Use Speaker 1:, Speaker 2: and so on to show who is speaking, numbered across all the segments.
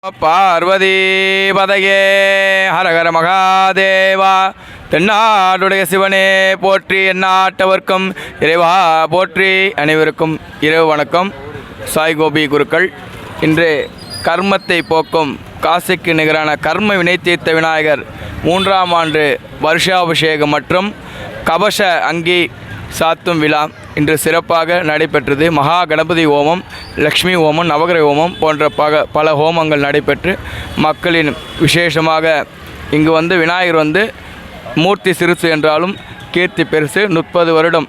Speaker 1: பார்வதி பதையே ஹரஹர மகாதேவா. தென்னாடுடைய சிவனே போற்றி, எந்நாட்டவர்க்கும் இறைவா போற்றி. அனைவருக்கும் இரவு வணக்கம். சாய் கோபி குருக்கள் இன்று கர்மத்தை போக்கும் காசிக்கு நிகரான கர்ம வினை தீர்த்த விநாயகர் 3ஆம் ஆண்டு வருஷாபிஷேகம் மற்றும் கவச அங்கி சாத்தும் விழா இன்று சிறப்பாக நடைபெற்றது. மகா கணபதி ஹோமம், லக்ஷ்மி ஹோமம், நவகிரக ஹோமம் போன்ற பல ஹோமங்கள் நடைபெற்று மக்களின் விசேஷமாக இங்கு விநாயகர் மூர்த்தி சிறுசு என்றாலும் கீர்த்தி பெருசு. 30 வருடம்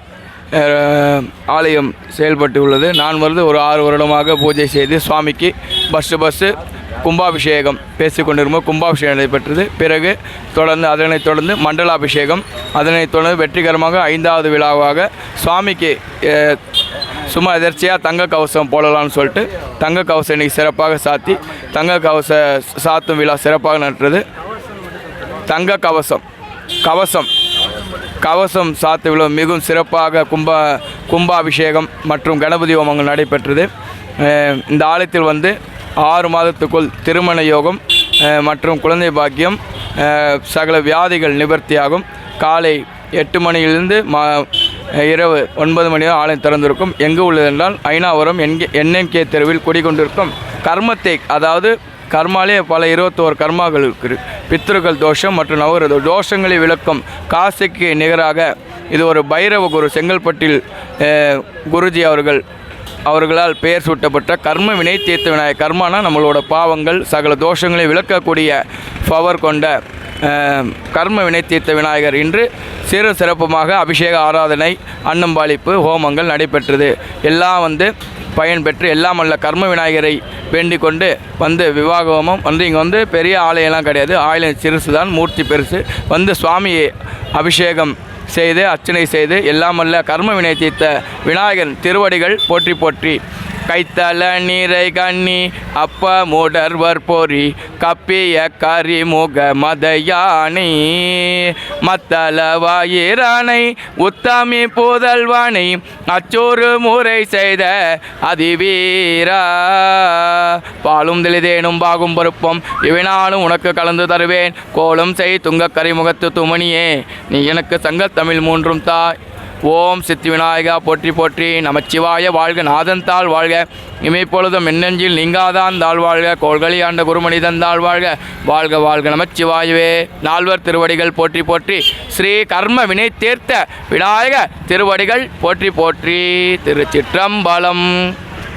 Speaker 1: ஆலயம் செயல்பட்டு உள்ளது. நான் ஒரு 6 வருடமாக பூஜை செய்து சுவாமிக்கு பஸ்ஸு கும்பாபிஷேகம் பேசிக்கொண்டிருக்கும் கும்பாபிஷேகம் நடைபெற்றது. பிறகு அதனைத் தொடர்ந்து மண்டலாபிஷேகம், அதனைத் தொடர்ந்து வெற்றிகரமாக 5வது விழாவாக சுவாமிக்கு சும்மா எதர்ச்சியாக தங்க கவசம் போடலாம்னு சொல்லிட்டு தங்க கவசம் இன்றைக்கி சிறப்பாக சாத்தி தங்க கவச சாத்தும் விழா சிறப்பாக நடத்துறது. தங்க கவசம் சாத்து விழா மிகவும் சிறப்பாக கும்பாபிஷேகம் மற்றும் கணபதி ஹோமங்கள் நடைபெற்றது. இந்த ஆலயத்தில் 6 மாதத்துக்குள் திருமண யோகம் மற்றும் குழந்தை பாக்கியம், சகல வியாதிகள் நிவர்த்தியாகும். காலை 8 மணியிலிருந்து இரவு 9 மணி வரை ஆலயம் திறந்திருக்கும். எங்கு உள்ளது என்றால் ஐநாவரம் NNK தெருவில் குடிக்கொண்டிருக்கும் கர்மத்தை, அதாவது கர்மாலே பல 21 கர்மாக்கள் இருக்குது. பித்ருக்கள் தோஷம் மற்றும் நவகிரக தோஷங்களை விளக்கும் காசிக்கு நிகராக இது ஒரு பைரவ குரு செங்கல்பட்டில் குருஜி அவர்களால் பெயர் சூட்டப்பட்ட கர்ம வினை தீர்த்த விநாயகர். கர்மானா நம்மளோட பாவங்கள் சகல தோஷங்களை விளக்கக்கூடிய பவர் கொண்ட கர்ம வினை தீர்த்த விநாயகர் இன்று சிறப்புமாக அபிஷேக ஆராதனை, அன்னம்பாளிப்பு, ஹோமங்கள் நடைபெற்றது. எல்லாம் பயன் பெற்று எல்லாம் அல்ல கர்ம விநாயகரை வேண்டிக் கொண்டு விவாக ஹோமம் இங்கே பெரிய ஆலயம்லாம் கிடையாது. ஆலயம் சிறுசு தான், மூர்த்தி பெருசு. சுவாமியை அபிஷேகம் செய்து அர்ச்சனை செய்து எல்லாமல்ல கர்ம வினை தீர்த்த விநாயகன் திருவடிகள் போற்றி போற்றி. கைத்தல நீரை கண்ணி அப்ப மூடர்வர் பொறி கப்பிய கரிமுக மதயானி மத்தள வாயிரானை உத்தமி புதல்வானை அச்சோறு முறை செய்த அதிவீரா. பாலும் தெளிதேனும் பாகும் பொறுப்பும் இவனாலும் உனக்கு கலந்து தருவேன். கோலும் செய் துங்க கரிமுகத்து துமணியே நீ எனக்கு சங்கத் தமிழ் 3 தாய். ஓம் சித்தி விநாயகா போற்றி போற்றி. நமச்சிவாய வாழ்க, நாதன் வாழ்க, இமைப்பொழுதும் மின்னஞ்சில் நீங்காதான் வாழ்க, கோள்களி ஆண்ட குருமனிதன் வாழ்க, வாழ்க வாழ்க நமச்சிவாயவே. 4வர் திருவடிகள் போற்றி போற்றி. ஸ்ரீ கர்ம வினை தீர்த்த விநாயக திருவடிகள் போற்றி போற்றி. திருச்சிற்றம்பலம்.